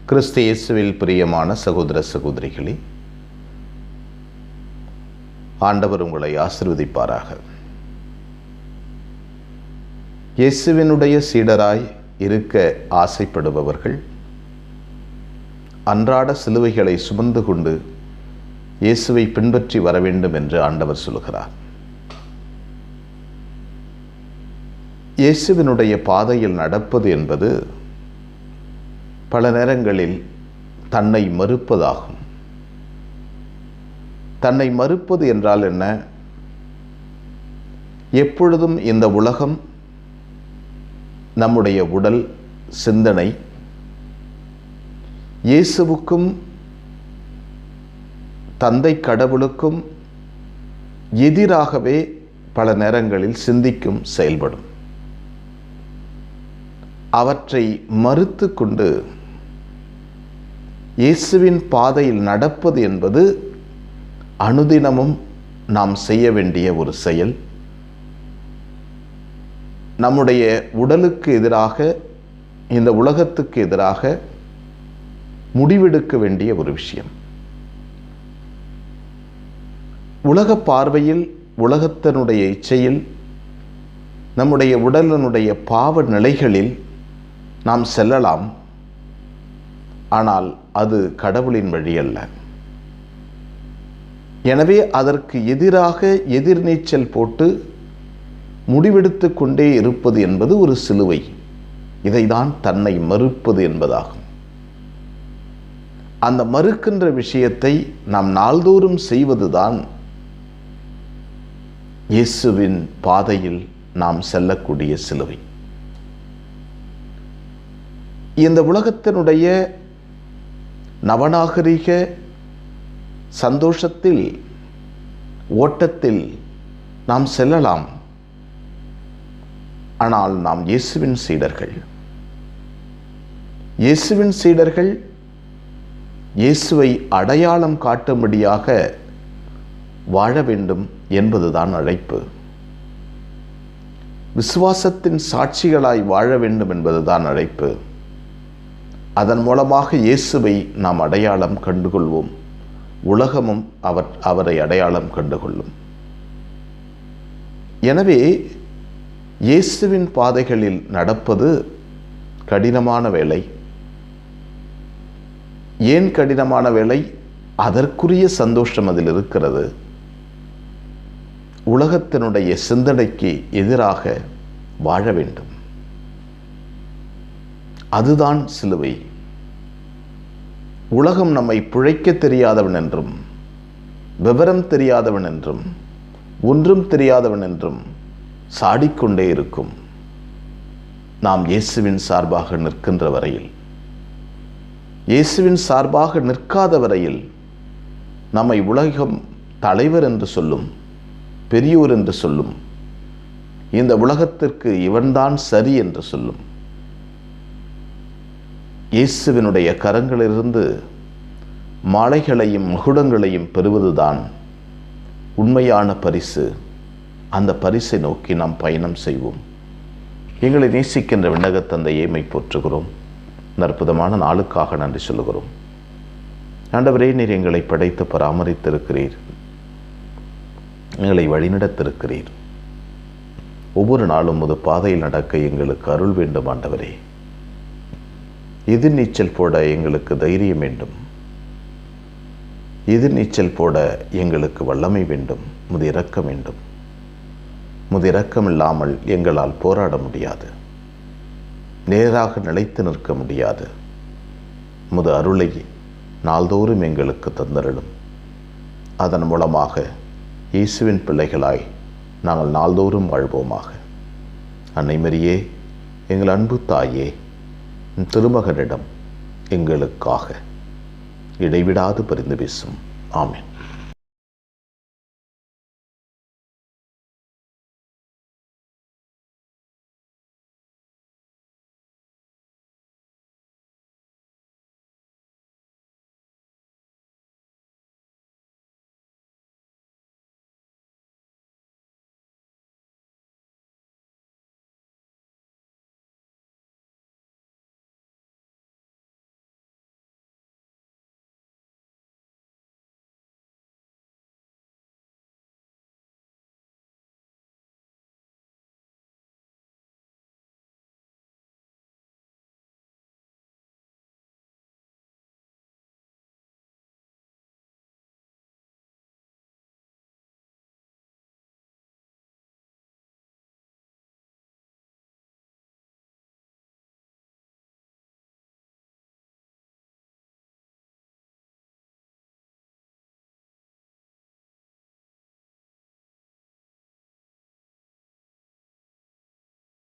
கிறிஸ்து இயேசுவில் பிரியமான சகோதர சகோதரிகளே, ஆண்டவர் உங்களை ஆசீர்வதிப்பாராக. இயேசுவினுடைய சீடராய் இருக்க ஆசைப்படுபவர்கள் அன்றாட சிலுவைகளை சுமந்து கொண்டு இயேசுவை பின்பற்றி வர வேண்டும் என்று ஆண்டவர் சொல்கிறார். இயேசுவினுடைய பாதையில் நடப்பது என்பது பல நேரங்களில் தன்னை மறுப்பதாகும். தன்னை மறுப்பது என்றால் என்ன? எப்பொழுதும் இந்த உலகம், நம்முடைய உடல், சிந்தனை இயேசுவுக்கும் தந்தை கடவுளுக்கும் எதிராகவே பல நேரங்களில் சிந்திக்கும், செயல்படும். அவற்றை மறுத்து கொண்டு இயேசுவின் பாதையில் நடப்பது என்பது அனுதினமும் நாம் செய்ய வேண்டிய ஒரு செயல். நம்முடைய உடலுக்கு எதிராக, இந்த உலகத்துக்கு எதிராக முடிவெடுக்க வேண்டிய ஒரு விஷயம். உலக பார்வையில், உலகத்தினுடைய இச்சையில், நம்முடைய உடலினுடைய பாவ நிலைகளில் நாம் செல்லலாம். ஆனால் அது கடவுளின் வழி அல்ல. எனவே அதற்கு எதிராக எதிர்நீச்சல் போட்டு முடிவெடுத்து கொண்டே இருப்பது என்பது ஒரு சிலுவை. இதைதான் தன்னை மறுப்பது என்பதாகும். அந்த மறுக்கின்ற விஷயத்தை நாம் நாள்தோறும் செய்வதுதான் இயேசுவின் பாதையில் நாம் செல்லக்கூடிய சிலுவை. இந்த உலகத்தினுடைய நவநாகரிக சந்தோஷத்தில், ஓட்டத்தில் நாம் செல்லலாம். ஆனால் நாம் இயேசுவின் சீடர்கள். இயேசுவின் சீடர்கள் இயேசுவை அடையாளம் காட்டும்படியாக வாழ வேண்டும் என்பதுதான் அழைப்பு. விசுவாசத்தின் சாட்சிகளாய் வாழ வேண்டும் என்பதுதான் அழைப்பு. அதன் மூலமாக இயேசுவை நாம் அடையாளம் கண்டுகொள்வோம். உலகமும் அவரை அடையாளம் கண்டுகொள்ளும். எனவே இயேசுவின் பாதைகளில் நடப்பது கடினமான வேலை. ஏன் கடினமான வேலை? அதற்குரிய சந்தோஷம் அதில் இருக்கிறது. உலகத்தினுடைய சிந்தனைக்கு எதிராக வாழ வேண்டும். அதுதான் சிலுவை. உலகம் நம்மை பிழைக்க தெரியாதவன் என்றும், விவரம் தெரியாதவன் என்றும், ஒன்றும் தெரியாதவன் என்றும் சாடிக்கொண்டே இருக்கும். நாம் இயேசுவின் சார்பாக நிற்கின்ற வரையில், இயேசுவின் சார்பாக நிற்காத வரையில் நம்மை உலகம் தலைவர் என்று சொல்லும், பெரியோர் என்று சொல்லும், இந்த உலகத்திற்கு இவன்தான் சரி என்று சொல்லும். இயேசுவினுடைய கரங்களிலிருந்து மாலைகளையும் மகுடங்களையும் பெறுவதுதான் உண்மையான பரிசு. அந்த பரிசை நோக்கி நாம் பயணம் செய்வோம். எங்களை நேசிக்கின்ற விண்ணகத் தந்தையை போற்றுகிறோம். இந்த அற்புதமான நாளுக்காக நன்றி சொல்லுகிறோம். ஆண்டவரே, நீர் எங்களை படைத்து பராமரித்திருக்கிறீர், எங்களை வழிநடத்திருக்கிறீர். ஒவ்வொரு நாளும் ஒரு பாதையில் நடக்க எங்களுக்கு அருள் வேண்டும். ஆண்டவரே, எதிர்நீச்சல் போட எங்களுக்கு தைரியம் வேண்டும். எதிர்நீச்சல் போட எங்களுக்கு வல்லமை வேண்டும். முது இரக்கம் வேண்டும். முது இரக்கம் இல்லாமல் எங்களால் போராட முடியாது. நேராக நிலைத்து நிற்க முடியாது. முது அருளை நாள்தோறும் எங்களுக்கு தந்தருளும். அதன் மூலமாக இயேசுவின் பிள்ளைகளாய் நாங்கள் நாள்தோறும் வாழ்வோமாக. அன்னை மரியே, எங்கள் அன்பு தாயே, திருமகனிடம் எங்களுக்காக இடைவிடாது பரிந்து பேசும். ஆமென்.